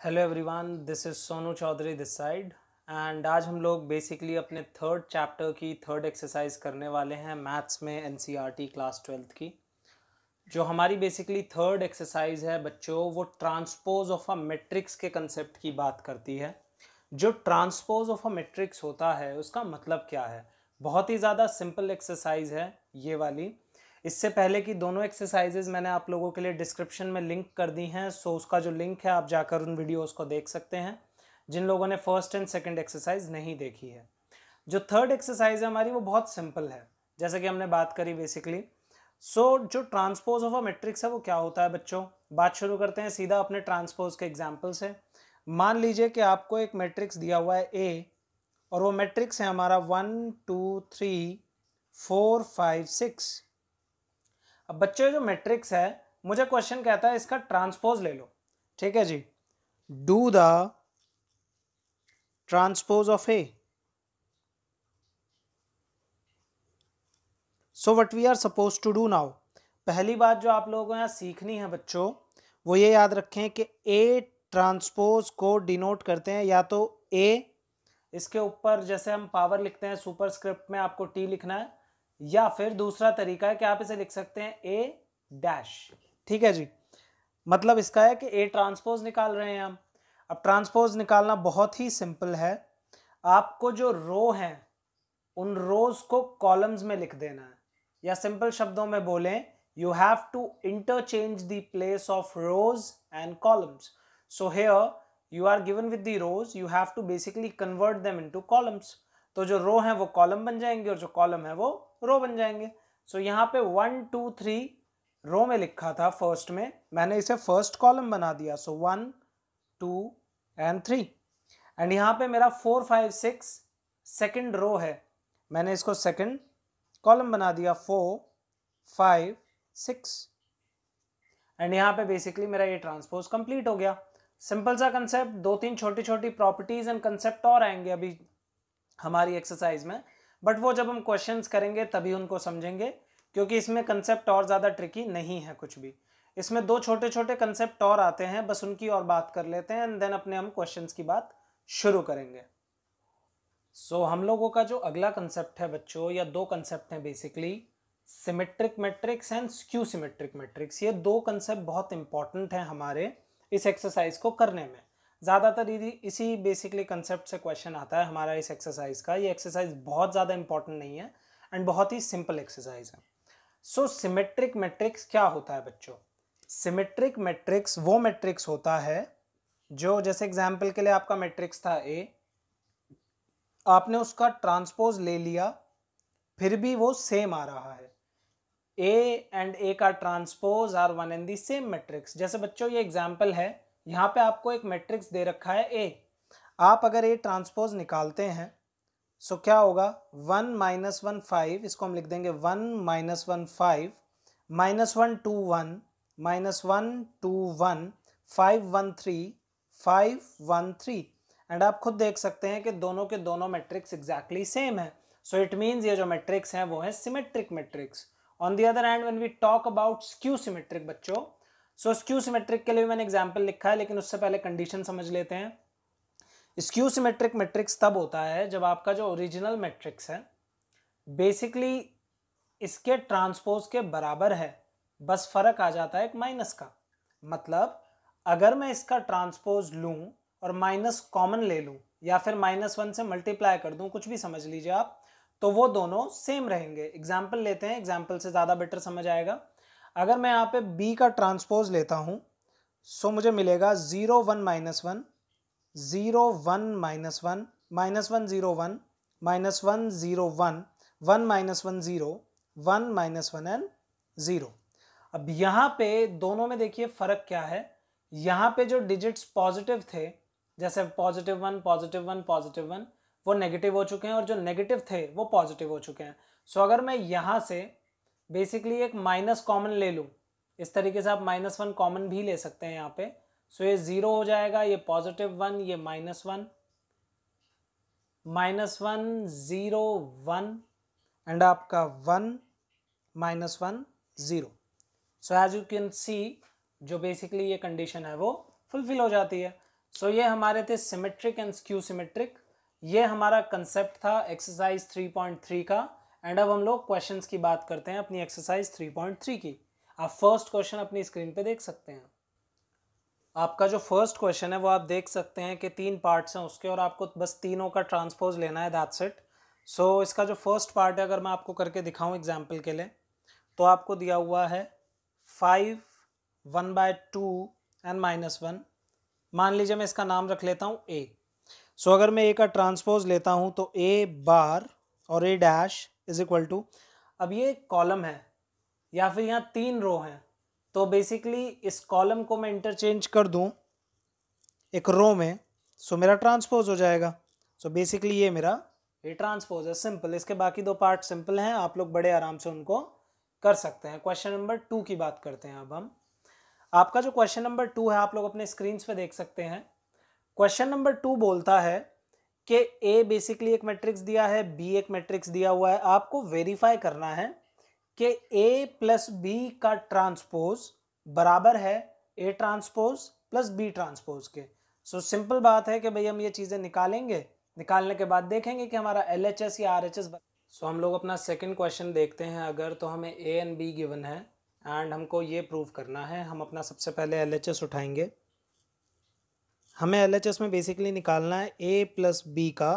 Hello everyone, this is Sonu Chaudhary this side. And आज हम लोग बेसिकली अपने थर्ड चैप्टर की थर्ड एक्सरसाइज करने वाले हैं मैथ्स में एनसीईआरटी क्लास 12th की। जो हमारी बेसिकली थर्ड एक्सरसाइज है बच्चों, वो ट्रांसपोज ऑफ अ मैट्रिक्स के कंसेप्ट की बात करती है। जो ट्रांसपोज ऑफ अ मैट्रिक्स होता है उसका मतलब क्या है। बहुत ही ज़्यादा सिंपल एक्सरसाइज है ये वाली। इससे पहले की दोनों एक्सरसाइजेज मैंने आप लोगों के लिए डिस्क्रिप्शन में लिंक कर दी हैं, सो उसका जो लिंक है आप जाकर उन वीडियोस को देख सकते हैं जिन लोगों ने फर्स्ट एंड सेकंड एक्सरसाइज नहीं देखी है। जो थर्ड एक्सरसाइज है हमारी वो बहुत सिंपल है, जैसे कि हमने बात करी बेसिकली। जो ट्रांसपोज ऑफ अ मैट्रिक्स है वो क्या होता है बच्चों। बात शुरू करते हैं सीधा अपने ट्रांसपोज के एग्जाम्पल से। मान लीजिए कि आपको एक मैट्रिक्स दिया हुआ है ए, और वो मैट्रिक्स है हमारा 1 2 3 4 5 6। अब बच्चों जो मैट्रिक्स है, मुझे क्वेश्चन कहता है इसका ट्रांसपोज ले लो। ठीक है जी, do the transpose of A. So what we are suppose to do now. पहली बात जो आप लोगों को यहाँ सीखनी है बच्चों, वो ये याद रखें कि ए ट्रांसपोज को डिनोट करते हैं या तो ए, इसके ऊपर जैसे हम पावर लिखते हैं सुपरस्क्रिप्ट में आपको टी लिखना है, या फिर दूसरा तरीका है कि आप इसे लिख सकते हैं ए डैश। ठीक है जी, मतलब इसका है कि ए ट्रांसपोज निकाल रहे हैं हम। अब ट्रांसपोज निकालना बहुत ही सिंपल है। आपको जो रो हैं उन रोज को कॉलम्स में लिख देना है, या सिंपल शब्दों में बोलें, you have to interchange the place of rows and columns. So here you are given with the rows, you have to basically convert them into columns. तो जो रो हैं वो कॉलम बन जाएंगे और जो कॉलम है वो रो बन जाएंगे। सो यहाँ पे 1 2 3 रो में लिखा था फर्स्ट में, मैंने इसे फर्स्ट कॉलम बना दिया। सो 1 2 एंड 3। एंड यहाँ पे मेरा 4 5 6 सेकेंड रो है, मैंने इसको सेकेंड कॉलम बना दिया 4 5 6। एंड यहाँ पे बेसिकली मेरा ये ट्रांसपोज कंप्लीट हो गया। सिंपल सा कंसेप्ट, दो तीन छोटी छोटी प्रॉपर्टीज एंड कंसेप्ट और आएंगे अभी हमारी एक्सरसाइज में, बट वो जब हम क्वेश्चंस करेंगे तभी उनको समझेंगे, क्योंकि इसमें कंसेप्ट और ज़्यादा ट्रिकी नहीं है कुछ भी। इसमें दो छोटे छोटे कंसेप्ट और आते हैं, बस उनकी और बात कर लेते हैं एंड देन अपने हम क्वेश्चंस की बात शुरू करेंगे। हम लोगों का जो अगला कंसेप्ट है बच्चों, या दो कंसेप्ट हैं basically, symmetric matrix and skew symmetric matrix. ये दो कंसेप्ट बहुत इंपॉर्टेंट हैं हमारे इस एक्सरसाइज को करने में। ज़्यादातर इसी बेसिकली कंसेप्ट से क्वेश्चन आता है हमारा इस एक्सरसाइज का। ये एक्सरसाइज बहुत ज़्यादा इंपॉर्टेंट नहीं है एंड बहुत ही सिंपल एक्सरसाइज है। सिमेट्रिक मैट्रिक्स क्या होता है बच्चों। सिमेट्रिक मैट्रिक्स वो मैट्रिक्स होता है जो, जैसे एग्जाम्पल के लिए आपका मैट्रिक्स था ए, आपने उसका ट्रांसपोज ले लिया फिर भी वो सेम आ रहा है। ए एंड ए का transpose are one and the same matrix. जैसे बच्चों ये एग्जाम्पल है, यहाँ पे आपको एक मैट्रिक्स दे रखा है ए, आप अगर ए ट्रांसपोज निकालते हैं सो क्या होगा, 1 -1 5, इसको हम लिख देंगे 1 -1 5 -1 2 1 -1 2 1 5 1 3 5 1 3। एंड आप खुद देख सकते हैं कि दोनों के दोनों मैट्रिक्स एग्जैक्टली सेम है। सो इट मीन्स ये जो मैट्रिक्स हैं वो है symmetric matrix. On the other hand when we talk about skew symmetric बच्चों, स्क्यू सिमेट्रिक के लिए मैंने एग्जाम्पल लिखा है, लेकिन उससे पहले कंडीशन समझ लेते हैं। स्क्यू सिमेट्रिक मैट्रिक्स तब होता है जब आपका जो ओरिजिनल मैट्रिक्स है बेसिकली इसके ट्रांसपोज के बराबर है, बस फर्क आ जाता है एक माइनस का। मतलब अगर मैं इसका ट्रांसपोज लूं और माइनस कॉमन ले लूं, या फिर -1 से मल्टीप्लाई कर दूं, कुछ भी समझ लीजिए आप, तो वो दोनों सेम रहेंगे। एग्जाम्पल लेते हैं, एग्जाम्पल से ज़्यादा बेटर समझ आएगा। अगर मैं यहाँ पे b का ट्रांसपोज लेता हूं मुझे मिलेगा 0 1 -1 0 1 -1 -1 0 1 -1 0 1 1 -1 0 1 -1 एंड 0। अब यहाँ पे दोनों में देखिए फर्क क्या है। यहाँ पे जो डिजिट्स पॉजिटिव थे, जैसे +1 +1 +1, वो नेगेटिव हो चुके हैं, और जो नेगेटिव थे वो पॉजिटिव हो चुके हैं। अगर मैं यहाँ से बेसिकली एक माइनस कॉमन ले लूँ, इस तरीके से आप -1 कॉमन भी ले सकते हैं यहाँ पे। ये 0 हो जाएगा, ये +1, ये -1 -1 0 1 एंड आपका 1 -1 0। एज यू कैन सी जो बेसिकली ये कंडीशन है वो फुलफिल हो जाती है। सो ये हमारे थे सिमेट्रिक एंड स्क्यू सिमेट्रिक। ये हमारा कंसेप्ट था एक्सरसाइज 3.3 का। एंड अब हम लोग क्वेश्चंस की बात करते हैं अपनी एक्सरसाइज 3.3 की। आप फर्स्ट क्वेश्चन अपनी स्क्रीन पे देख सकते हैं। आपका जो फर्स्ट क्वेश्चन है वो आप देख सकते हैं कि 3 पार्ट्स हैं उसके, और आपको बस तीनों का ट्रांसपोज लेना है, दैट्स इट। सो इसका जो फर्स्ट पार्ट है, अगर मैं आपको करके दिखाऊं एग्जाम्पल के लिए, तो आपको दिया हुआ है 5 1/2 एंड -1। मान लीजिए मैं इसका नाम रख लेता हूँ ए। सो अगर मैं ए का ट्रांसपोज लेता हूँ तो ए बार और ए डैश इज इक्वल टू, अब ये कॉलम है या फिर यहाँ 3 रो हैं, तो बेसिकली इस कॉलम को मैं इंटरचेंज कर दूं एक रो में, सो मेरा ट्रांसपोज हो जाएगा। सो बेसिकली ये मेरा ये ट्रांसपोज है, सिंपल। इसके बाकी 2 पार्ट सिंपल हैं, आप लोग बड़े आराम से उनको कर सकते हैं। क्वेश्चन नंबर 2 की बात करते हैं अब हम। आपका जो क्वेश्चन नंबर 2 है आप लोग अपने स्क्रीन पे देख सकते हैं। क्वेश्चन नंबर 2 बोलता है कि ए बेसिकली एक मैट्रिक्स दिया है, बी एक मैट्रिक्स दिया हुआ है। आपको वेरीफाई करना है कि ए प्लस बी का ट्रांसपोज बराबर है A transpose plus B transpose के। सो सिंपल बात है कि भाई हम ये चीज़ें निकालेंगे, निकालने के बाद देखेंगे कि हमारा LHS या RHS। सो हम लोग अपना सेकंड क्वेश्चन देखते हैं। अगर तो हमें ए एंड बी गिवन है एंड हमको ये प्रूव करना है। हम अपना सबसे पहले LHS उठाएंगे। हमें LHS में बेसिकली निकालना है ए प्लस बी का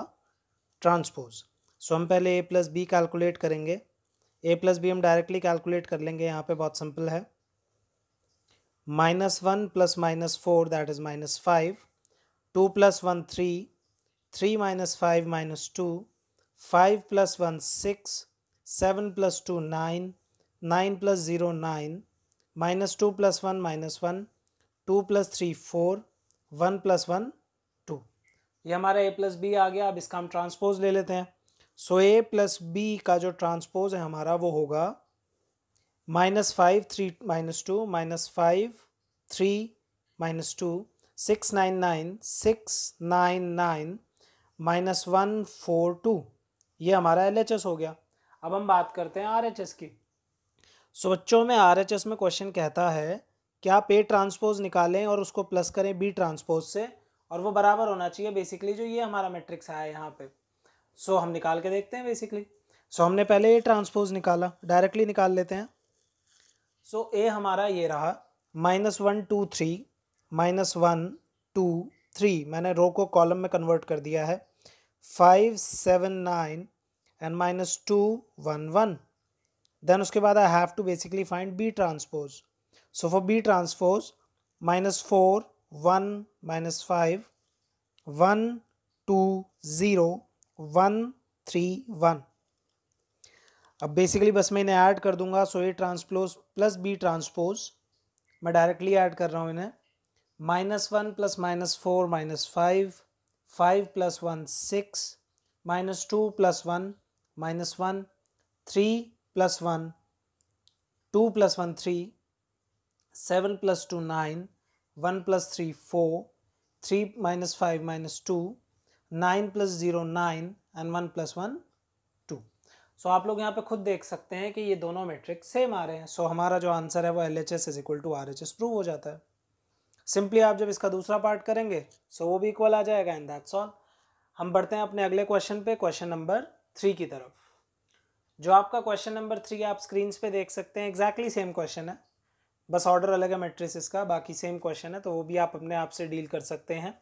ट्रांसपोज। सो हम पहले ए प्लस बी कैलकुलेट करेंगे। ए प्लस बी हम डायरेक्टली कैलकुलेट कर लेंगे, यहाँ पे बहुत सिंपल है। -1 प्लस -4 दैट इज -5, 2 + 1 3, 3 - 5 -2, 5 + 1 6, 7 + 2 9, 9 + 0 9, -2 + 1 -1, 2 + 3 4, 1 + 1 2। ये हमारा ए प्लस बी आ गया। अब इसका हम ट्रांसपोज ले लेते हैं। सो ए प्लस बी का जो ट्रांसपोज है हमारा वो होगा -5 3 -2, -5 3 -2, 699 699 -1 4 2। ये हमारा LHS हो गया। अब हम बात करते हैं RHS की। सो बच्चों में RHS में क्वेश्चन कहता है कि आप ए ट्रांसपोज निकालें और उसको प्लस करें बी ट्रांसपोज से, और वो बराबर होना चाहिए बेसिकली जो ये हमारा मैट्रिक्स आया है यहाँ पे। सो हम निकाल के देखते हैं बेसिकली। सो हमने पहले ए ट्रांसपोज निकाला, डायरेक्टली निकाल लेते हैं। सो ए हमारा ये रहा -1 2 3, -1 2 3, मैंने रो को कॉलम में कन्वर्ट कर दिया है। 5 7 9 एंड -2 1 1। देन उसके बाद I have to basically find B transpose. So for B transpose -4 1 -5 1 2 0 1 3 1। अब बेसिकली बस मैं इन्हें ऐड कर दूंगा। So A transpose plus B transpose मैं डायरेक्टली ऐड कर रहा हूँ इन्हें। -1 + -4 -5, 5 + 1 6, -2 + 1 -1, 3 + 1 2 + 1 3, 7 + 2 9, 1 + 3 4, 3 - 5 -2, 9 + 0 9 एंड 1 + 1 2। सो आप लोग यहाँ पे खुद देख सकते हैं कि ये दोनों मैट्रिक्स सेम आ रहे हैं। सो हमारा जो आंसर है वो LHS = RHS प्रूव हो जाता है। सिंपली आप जब इसका दूसरा पार्ट करेंगे सो वो भी इक्वल आ जाएगा एंड दैट्स ऑल। हम बढ़ते हैं अपने अगले क्वेश्चन पे, क्वेश्चन नंबर 3 की तरफ। जो आपका क्वेश्चन नंबर 3 आप स्क्रीन पे देख सकते हैं, एग्जैक्टली सेम क्वेश्चन है, बस ऑर्डर अलग है मैट्रिसेस का, बाकी सेम क्वेश्चन है, तो वो भी आप अपने आप से डील कर सकते हैं।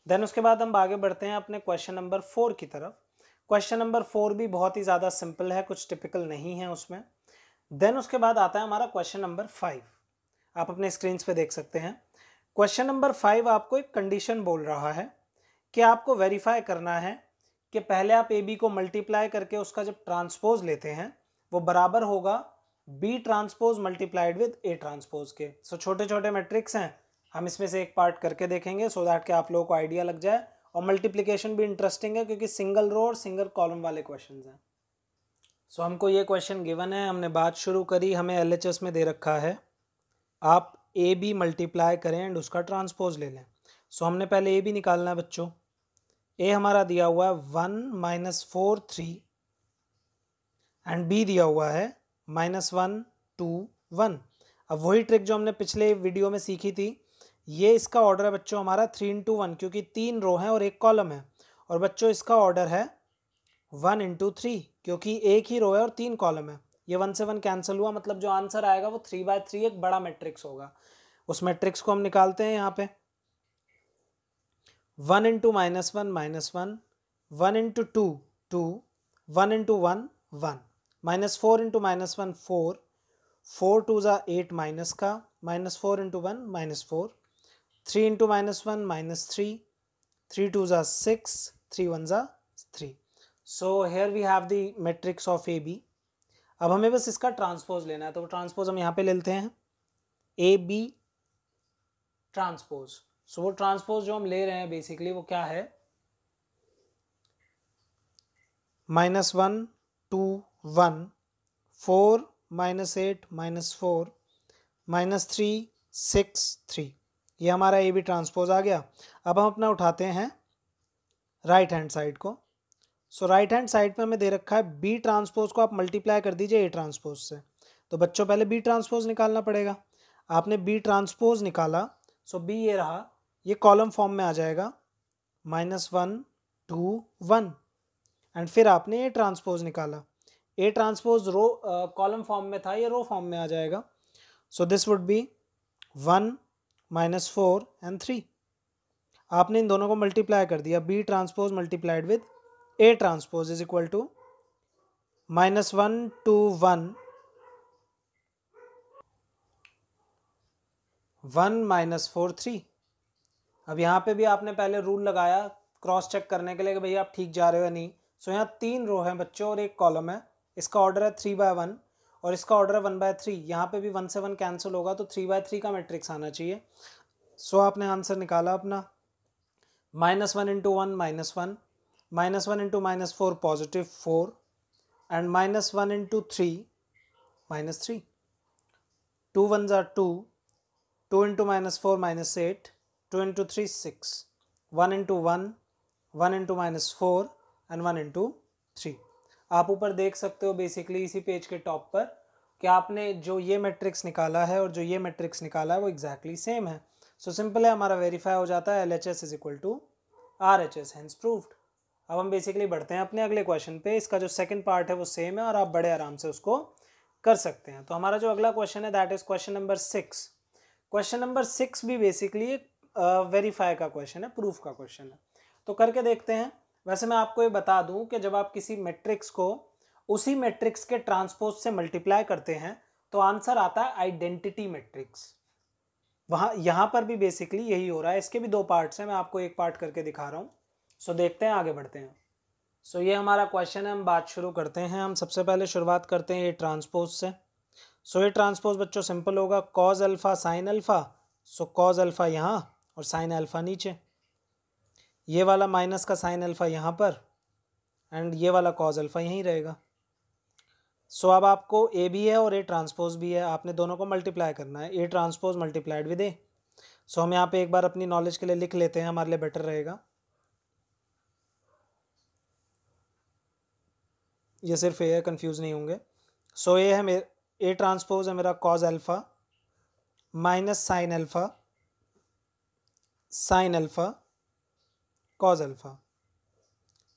देन उसके बाद हम आगे बढ़ते हैं अपने क्वेश्चन नंबर 4 की तरफ। क्वेश्चन नंबर 4 भी बहुत ही ज़्यादा सिंपल है, कुछ टिपिकल नहीं है उसमें। देन उसके बाद आता है हमारा क्वेश्चन नंबर 5। आप अपने स्क्रीन पे देख सकते हैं। क्वेश्चन नंबर 5 आपको एक कंडीशन बोल रहा है कि आपको वेरीफाई करना है कि पहले आप ए बी को मल्टीप्लाई करके उसका जब ट्रांसपोज लेते हैं वो बराबर होगा B transpose multiplied with A transpose के। सो छोटे छोटे मैट्रिक्स हैं, हम इसमें से एक पार्ट करके देखेंगे सो दैट कि आप लोगों को आइडिया लग जाए। और मल्टीप्लिकेशन भी इंटरेस्टिंग है क्योंकि सिंगल रो और सिंगल कॉलम वाले क्वेश्चन हैं। सो हमको ये क्वेश्चन गिवन है, हमने बात शुरू करी, हमें LHS में दे रखा है आप ए बी मल्टीप्लाई करें एंड उसका ट्रांसपोज ले लें। सो हमने पहले ए बी निकालना है बच्चों। ए हमारा दिया हुआ है 1 - 4 3 एंड बी दिया हुआ है -1 2 1। अब वही ट्रिक जो हमने पिछले वीडियो में सीखी थी ये इसका ऑर्डर है बच्चों हमारा 3 into 1, क्योंकि 3 रो हैं और 1 कॉलम है। और बच्चों इसका ऑर्डर है 1 into 3, क्योंकि 1 ही रो है और 3 कॉलम है। ये 1 से 1 कैंसिल हुआ, मतलब जो आंसर आएगा वो 3/3 एक बड़ा मैट्रिक्स होगा। उस मैट्रिक्स को हम निकालते हैं यहाँ पे। 1 into -1 -1, 1 into 2 2, 1 into 1 1, -4 into -1 4, 4 2 ज़ा 8 माइनस का, -4 into 1 -4, 3 into -1 -3, 3 2 ज़ा 6, 3 1 ज़ा 3। So here we have the matrix of A B. अब हमें बस इसका ट्रांसपोज लेना है, तो ट्रांसपोज हम यहाँ पे ले लेते हैं ए बी ट्रांसपोज। सो वो ट्रांसपोज जो हम ले रहे हैं बेसिकली वो क्या है, -1 2 1, 4 -8 -4, -3 6 3। ये हमारा ए बी ट्रांसपोज आ गया। अब हम अपना उठाते हैं राइट हैंड साइड को। सो राइट हैंड साइड पे हमें दे रखा है बी ट्रांसपोज को आप मल्टीप्लाई कर दीजिए ए ट्रांसपोज से। तो बच्चों पहले बी ट्रांसपोज निकालना पड़ेगा। आपने बी ट्रांसपोज निकाला, सो बी ये रहा, ये कॉलम फॉर्म में आ जाएगा -1 2 1। एंड फिर आपने ए ट्रांसपोज निकाला, A transpose row column form में था, ये रो फॉर्म में आ जाएगा। So this would be 1 -4 and 3। आपने इन दोनों को मल्टीप्लाई कर दिया, B transpose multiplied with A transpose is equal to -1 2 1 1 -4 3। अब यहाँ पे भी आपने पहले रूल लगाया क्रॉस चेक करने के लिए कि भैया आप ठीक जा रहे हो या नहीं। सो यहाँ 3 रो हैं बच्चों और 1 कॉलम है। इसका ऑर्डर है 3/1 और इसका ऑर्डर है 1/3। यहाँ पे भी 1 से 1 कैंसिल होगा तो 3/3 का मैट्रिक्स आना चाहिए। सो आपने आंसर निकाला अपना -1 into 1 -1, -1 into -4 +4 and -1 into 3 -3। 2 1s are 2, 2 into -4 -8, 2 into 3 6, 1 into 1, 1 into -4 and 1 into 3। आप ऊपर देख सकते हो बेसिकली इसी पेज के टॉप पर कि आपने जो ये मैट्रिक्स निकाला है और जो ये मैट्रिक्स निकाला है वो एग्जैक्टली सेम है। सो सिंपल है, हमारा वेरीफाई हो जाता है LHS is equal to RHS, hence proved. अब हम बेसिकली बढ़ते हैं अपने अगले क्वेश्चन पे। इसका जो सेकंड पार्ट है वो सेम है और आप बड़े आराम से उसको कर सकते हैं। तो हमारा जो अगला क्वेश्चन है that is question number 6। Question number 6 भी बेसिकली एक वेरीफाई का क्वेश्चन है, प्रूफ का क्वेश्चन है। तो करके देखते हैं। वैसे मैं आपको ये बता दूं कि जब आप किसी मैट्रिक्स को उसी मैट्रिक्स के ट्रांसपोज से मल्टीप्लाई करते हैं तो आंसर आता है आइडेंटिटी मैट्रिक्स। वहाँ यहाँ पर भी बेसिकली यही हो रहा है। इसके भी 2 पार्ट्स हैं, मैं आपको एक पार्ट करके दिखा रहा हूँ। सो देखते हैं, आगे बढ़ते हैं। सो ये हमारा क्वेश्चन है, हम बात शुरू करते हैं। हम सबसे पहले शुरुआत करते हैं ये ट्रांसपोज से। सो ये ट्रांसपोज बच्चों सिंपल होगा, cause alpha sine alpha. Show cause alpha यहाँ और साइन अल्फा नीचे, ये वाला माइनस का साइन अल्फा यहाँ पर एंड ये वाला कॉज अल्फा यहीं रहेगा। सो अब आपको ए भी है और ए ट्रांसपोज भी है, आपने दोनों को मल्टीप्लाई करना है, ए ट्रांसपोज मल्टीप्लाइड विद ए। सो हम यहाँ पे एक बार अपनी नॉलेज के लिए लिख लेते हैं, हमारे लिए बेटर रहेगा। ये सिर्फ ए है, कंफ्यूज नहीं होंगे। सो ए है ए ट्रांसपोज है मेरा cause alpha minus sine alpha, sine alpha cause alpha.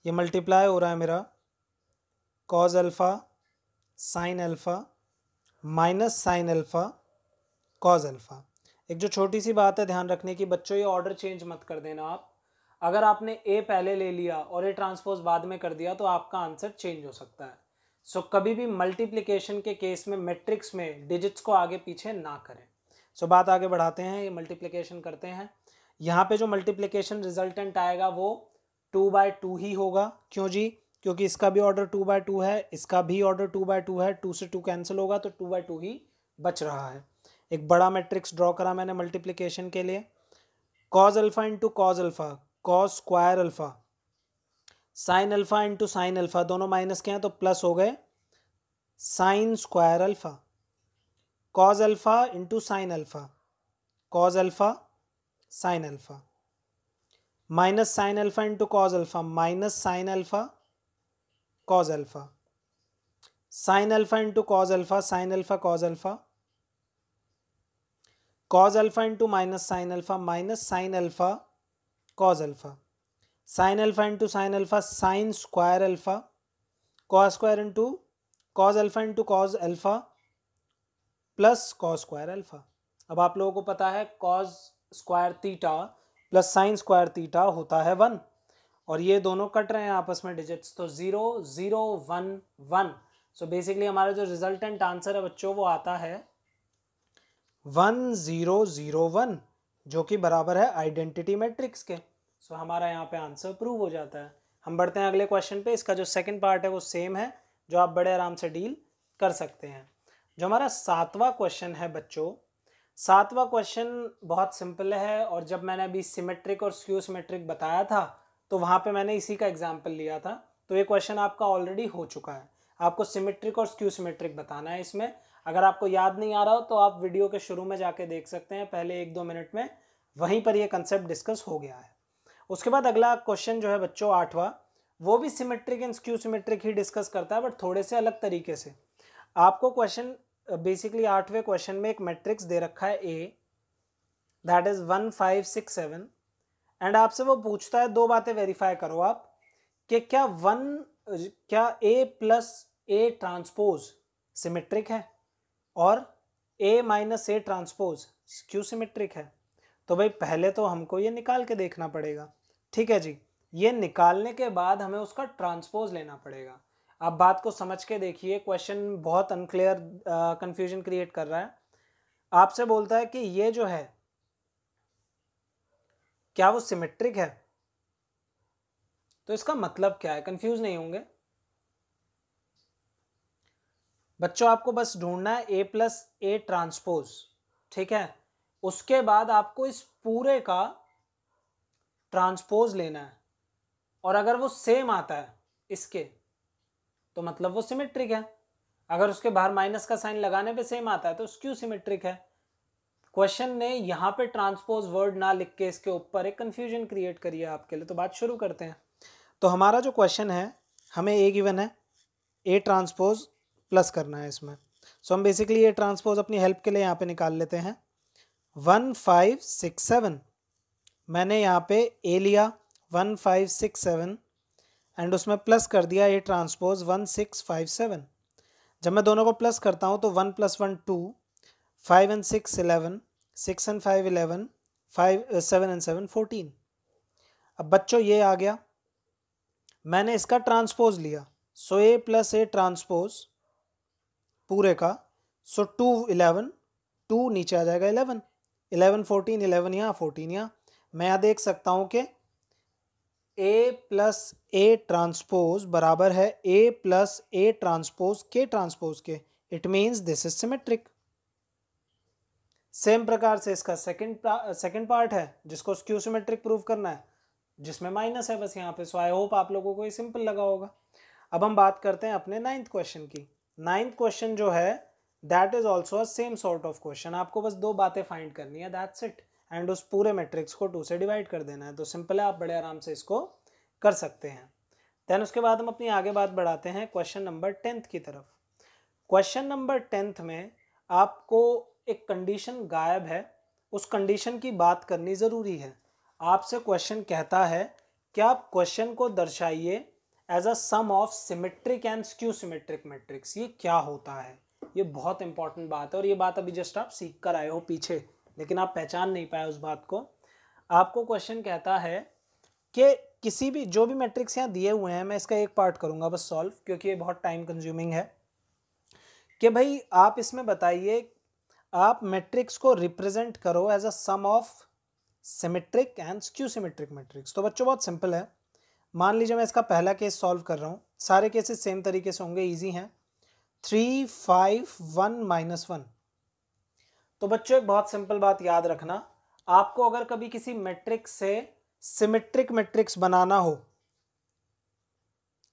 ये मल्टीप्लाई हो रहा है मेरा cause alpha sine alpha minus sine alpha cause alpha. एक जो छोटी सी बात है ध्यान रखने की बच्चों, ये ऑर्डर चेंज मत कर देना आप। अगर आपने ए पहले ले लिया और ए ट्रांसपोज बाद में कर दिया तो आपका आंसर चेंज हो सकता है। सो कभी भी मल्टीप्लिकेशन के केस में मैट्रिक्स में डिजिट्स को आगे पीछे ना करें। सो बात आगे बढ़ाते हैं, ये मल्टीप्लिकेशन करते हैं। यहाँ पे जो मल्टीप्लिकेशन रिजल्टेंट आएगा वो 2/2 ही होगा। क्यों जी? क्योंकि इसका भी ऑर्डर 2/2 है, इसका भी ऑर्डर 2/2 है, 2 से 2 कैंसिल होगा तो 2/2 ही बच रहा है। एक बड़ा मैट्रिक्स ड्रॉ करा मैंने मल्टीप्लिकेशन के लिए, cause alpha into cos alpha, cause square alpha, sine alpha into sine alpha, दोनों माइनस के हैं तो प्लस हो गए, sine square alpha, cause alpha into sine alpha, cause alpha sine alpha, minus sine alpha into cos alpha, minus sine alpha cause alpha, sine alpha into cos alpha, sine alpha cause alpha, cause alpha into minus sine alpha cause alpha, sine alpha into sine alpha sine square alpha, cos square into cos alpha into cos alpha plus cos square alpha. अब आप लोगों को पता है cause square theta plus sine square theta होता है 1, और ये दोनों कट रहे हैं आपस में डिजिट्स, तो 0 0 1 1। सो बेसिकली हमारा जो रिजल्टेंट आंसर है बच्चों वो आता है 1001, जो कि बराबर है आइडेंटिटी मैट्रिक्स के। सो हमारा यहाँ पे आंसर प्रूव हो जाता है। हम बढ़ते हैं अगले क्वेश्चन पे। इसका जो सेकंड पार्ट है वो सेम है, जो आप बड़े आराम से डील कर सकते हैं। जो हमारा 7वां क्वेश्चन है बच्चों, 7वां क्वेश्चन बहुत सिंपल है, और जब मैंने अभी सिमेट्रिक और स्क्यू सिमेट्रिक बताया था तो वहाँ पे मैंने इसी का एग्जाम्पल लिया था। तो ये क्वेश्चन आपका ऑलरेडी हो चुका है। आपको सिमेट्रिक और स्क्यू सिमेट्रिक बताना है इसमें। अगर आपको याद नहीं आ रहा हो तो आप वीडियो के शुरू में जाके देख सकते हैं, पहले 1-2 मिनट में वहीं पर ये कंसेप्ट डिस्कस हो गया है। उसके बाद अगला क्वेश्चन जो है बच्चों 8वां, वो भी symmetric and skew symmetric he discuss करता है, बट थोड़े से अलग तरीके से। आपको क्वेश्चन बेसिकली 8वें क्वेश्चन में एक मैट्रिक्स दे रखा है A, दैट इज 1 5 6 7, एंड आपसे वो पूछता है, दो बातें वेरीफाई करो आप कि क्या A plus A transpose symmetric है और A minus A transpose skew symmetric है। तो भाई पहले तो हमको ये निकाल के देखना पड़ेगा, ठीक है जी। ये निकालने के बाद हमें उसका ट्रांसपोज लेना पड़ेगा। आप बात को समझ के देखिए, क्वेश्चन बहुत अनक्लियर कंफ्यूजन क्रिएट कर रहा है। आपसे बोलता है कि ये जो है क्या वो सिमेट्रिक है, तो इसका मतलब क्या है, कंफ्यूज नहीं होंगे बच्चों। आपको बस ढूंढना है A प्लस A ट्रांसपोज, ठीक है। उसके बाद आपको इस पूरे का ट्रांसपोज लेना है, और अगर वो सेम आता है इसके तो मतलब वो सिमेट्रिक है। अगर उसके बाहर माइनस का साइन लगाने पे सेम आता है तो स्क्यू सिमेट्रिक है। क्वेश्चन ने यहाँ पे ट्रांसपोज वर्ड ना लिख के इसके ऊपर एक कंफ्यूजन क्रिएट करी है आपके लिए। तो बात शुरू करते हैं। तो हमारा जो क्वेश्चन है, हमें A गिवन है, A ट्रांसपोज प्लस करना है इसमें। सो हम बेसिकली ये ट्रांसपोज अपनी हेल्प के लिए यहाँ पे निकाल लेते हैं। 1 5 6 7, मैंने यहाँ पे A लिया 1 5 6 7 एंड उसमें प्लस कर दिया A ट्रांसपोज 1 6 5 7। जब मैं दोनों को प्लस करता हूँ तो 1 + 1 2, 5 and 6 11, 6 and 5 11, 7 and 7 14। अब बच्चों ये आ गया, मैंने इसका ट्रांसपोज लिया, सो A प्लस A ट्रांसपोज पूरे का, सो 2 11, 2 नीचे आ जाएगा 11, 11 14, 11 यहाँ 14 यहाँ। मैं यहाँ देख सकता हूँ कि A प्लस A ट्रांसपोज बराबर है A प्लस A ट्रांसपोज के ट्रांसपोज के। It means this is symmetric. Same प्रकार से इसका सेकंड पार्ट है जिसको स्क्यू सिमेट्रिक प्रूव करना है, जिसमें माइनस है बस यहाँ पे। सो आई होप आप लोगों को ये सिंपल लगा होगा। अब हम बात करते हैं अपने 9th क्वेश्चन की। 9th क्वेश्चन जो है that is also a same sort of question. आपको बस दो बातें फाइंड करनी है, दैट्स इट, एंड उस पूरे मैट्रिक्स को 2 से डिवाइड कर देना है। तो सिंपल है, आप बड़े आराम से इसको कर सकते हैं। देन उसके बाद हम अपनी आगे बात बढ़ाते हैं क्वेश्चन नंबर 10th की तरफ। क्वेश्चन नंबर 10th में आपको एक कंडीशन गायब है, उस कंडीशन की बात करनी ज़रूरी है। आपसे क्वेश्चन कहता है कि आप क्वेश्चन को दर्शाइए as a sum of symmetric and skew symmetric matrix. ये क्या होता है, ये बहुत इंपॉर्टेंट बात है, और ये बात अभी जस्ट आप सीख कर आए हो पीछे, लेकिन आप पहचान नहीं पाए उस बात को। आपको क्वेश्चन कहता है कि किसी भी जो भी मैट्रिक्स यहाँ दिए हुए हैं, मैं इसका एक पार्ट करूँगा बस सॉल्व, क्योंकि ये बहुत टाइम कंज्यूमिंग है, कि भाई आप इसमें बताइए, आप मैट्रिक्स को रिप्रेजेंट करो as a sum of symmetric and skew symmetric matrix. तो बच्चों बहुत सिंपल है। मान लीजिए मैं इसका पहला केस सॉल्व कर रहा हूँ, सारे केसेस सेम तरीके से होंगे, इजी हैं। 3 5 1 -1। तो बच्चों एक बहुत सिंपल बात याद रखना, आपको अगर कभी किसी मैट्रिक्स से सिमेट्रिक मैट्रिक्स बनाना हो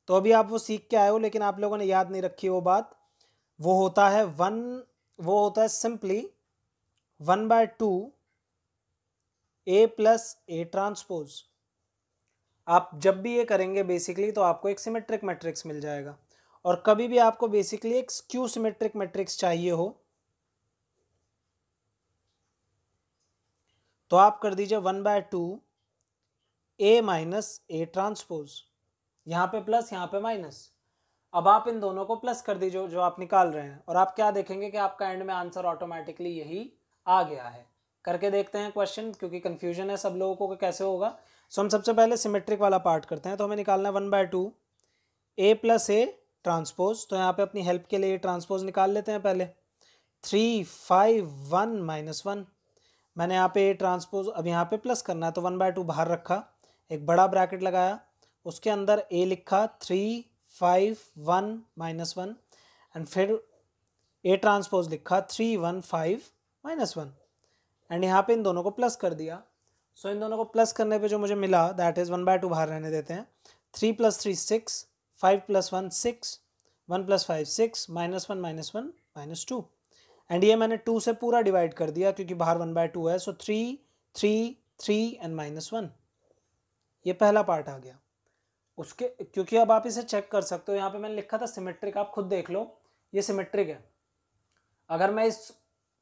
तो अभी आप वो सीख के आए हो, लेकिन आप लोगों ने याद नहीं रखी वो बात। वो होता है simply 1/2 A plus A transpose. आप जब भी ये करेंगे बेसिकली तो आपको एक सिमेट्रिक मैट्रिक्स मिल जाएगा। और कभी भी आपको बेसिकली एक स्क्यू सिमेट्रिक मैट्रिक्स चाहिए हो तो आप कर दीजिए 1/2 A माइनस A ट्रांसपोज, यहाँ पे प्लस यहाँ पे माइनस। अब आप इन दोनों को प्लस कर दीजिए जो आप निकाल रहे हैं, और आप क्या देखेंगे कि आपका एंड में आंसर ऑटोमेटिकली यही आ गया है। करके देखते हैं क्वेश्चन, क्योंकि कंफ्यूजन है सब लोगों को कि कैसे होगा। सो हम सबसे पहले सिमेट्रिक वाला पार्ट करते हैं। तो हमें निकालना है 1/2 A प्लस A ट्रांसपोज। तो यहाँ पे अपनी हेल्प के लिए ट्रांसपोज निकाल लेते हैं पहले। 3 5 1 -1, मैंने यहाँ पे A ट्रांसपोज, अब यहाँ पे प्लस करना है तो 1/2 बाहर रखा, एक बड़ा ब्रैकेट लगाया, उसके अंदर A लिखा 3 5 1 -1, एंड फिर A ट्रांसपोज लिखा 3 1 5 -1, एंड यहाँ पे इन दोनों को प्लस कर दिया। सो इन दोनों को प्लस करने पे जो मुझे मिला दैट इज 1/2 बाहर रहने देते हैं। 3 + 3 6, 5 + 1 6, 1 + 5 6, -1 -2, एंड ये मैंने 2 से पूरा डिवाइड कर दिया क्योंकि बाहर 1/2 है। सो 3 3 3 एंड -1, ये पहला पार्ट आ गया। उसके क्योंकि अब आप इसे चेक कर सकते हो, यहाँ पे मैंने लिखा था सिमेट्रिक, आप खुद देख लो ये सिमेट्रिक है। अगर मैं इस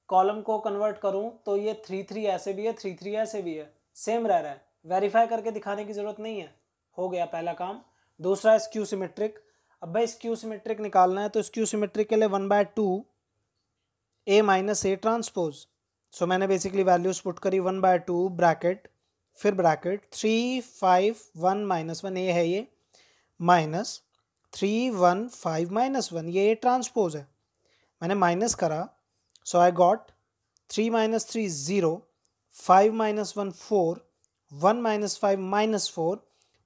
कॉलम को कन्वर्ट करूं तो ये 3 3 ऐसे भी है, 3 3 ऐसे भी है, सेम रह रहा है। वेरीफाई करके दिखाने की जरूरत नहीं है। हो गया पहला काम। दूसरा स्क्यू सिमेट्रिक। अब भाई स्क्यू सिमेट्रिक निकालना है, तो स्क्यू सिमेट्रिक के लिए 1/2 A माइनस A ट्रांसपोज। सो मैंने बेसिकली वैल्यूज पुट करी 1/2 ब्रैकेट, फिर ब्रैकेट 3 5 1 -1 A है ये, माइनस 3 1 5 -1, ये ट्रांसपोज है। मैंने माइनस करा, सो आई गॉट 3 - 3 0, 5 - 1 4, 1 - 5 -4,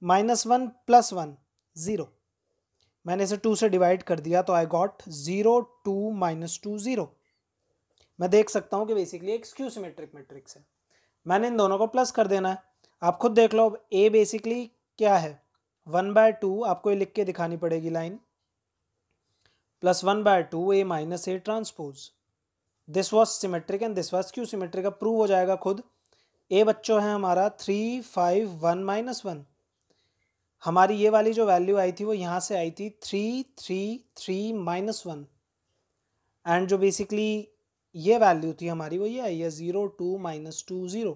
-1 + 1 0। मैंने इसे 2 से डिवाइड कर दिया तो आई गॉट 0 2 -2 0। मैं देख सकता हूँ कि बेसिकली एक स्क्यू सिमेट्रिक मैट्रिक्स है। मैंने इन दोनों को प्लस कर देना है। आप खुद देख लो, अब A बेसिकली क्या है, 1/2, आपको ये लिख के दिखानी पड़ेगी line, plus 1/2 A minus A transpose. This was symmetric and this was skew symmetric. अब प्रूव हो जाएगा खुद। A बच्चों है हमारा 3 5 1 -1, हमारी ये वाली जो वैल्यू आई थी वो यहाँ से आई थी 3 3 3 -1, एंड जो बेसिकली ये वैल्यू थी हमारी वो ये आई है 0 2 -2 0।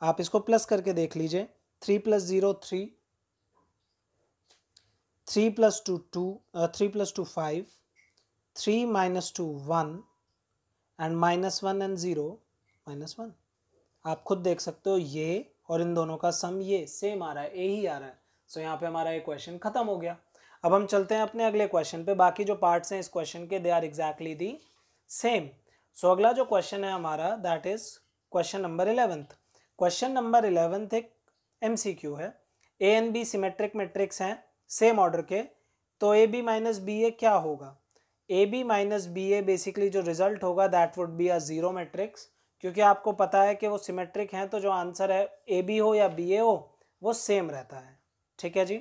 आप इसको प्लस करके देख लीजिए, 3 + 0 3, 3 + 2 2, 3 + 2 5, 3 - 2 1, एंड -1 एंड 0 -1। आप खुद देख सकते हो ये और इन दोनों का सम ये सेम आ रहा है, ए ही आ रहा है। सो यहाँ पे हमारा ये क्वेश्चन खत्म हो गया। अब हम चलते हैं अपने अगले क्वेश्चन पे। बाकी जो पार्ट्स हैं इस क्वेश्चन के they are exactly the same. So अगला जो क्वेश्चन है हमारा that is question number 11th। Question number 11th एक MCQ है। A and B symmetric matrix हैं सेम ऑर्डर के, तो AB - BA क्या होगा। AB - BA बेसिकली जो रिजल्ट होगा that would be a zero matrix, क्योंकि आपको पता है कि वो सिमेट्रिक हैं, तो जो आंसर है AB हो या BA हो वो सेम रहता है। ठीक है जी।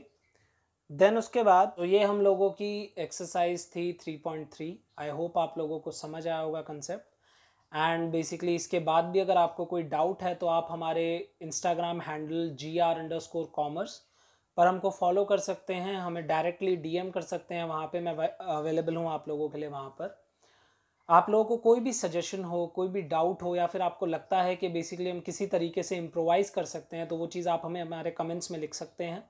देन उसके बाद तो ये हम लोगों की एक्सरसाइज थी 3.3। आई होप आप लोगों को समझ आया होगा कंसेप्ट। एंड बेसिकली इसके बाद भी अगर आपको कोई डाउट है तो आप हमारे इंस्टाग्राम हैंडल GR_commerce पर हमको फॉलो कर सकते हैं, हमें डायरेक्टली DM कर सकते हैं, वहाँ पे मैं अवेलेबल हूँ आप लोगों के लिए। वहाँ पर आप लोगों को कोई भी सजेशन हो, कोई भी डाउट हो, या फिर आपको लगता है कि बेसिकली हम किसी तरीके से इम्प्रोवाइज़ कर सकते हैं, तो वो चीज़ आप हमें हमारे कमेंट्स में लिख सकते हैं।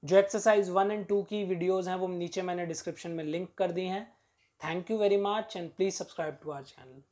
जो एक्सरसाइज 1 एंड 2 की वीडियोज़ हैं वो नीचे मैंने डिस्क्रिप्शन में लिंक कर दी हैं। Thank you very much and please subscribe to our channel.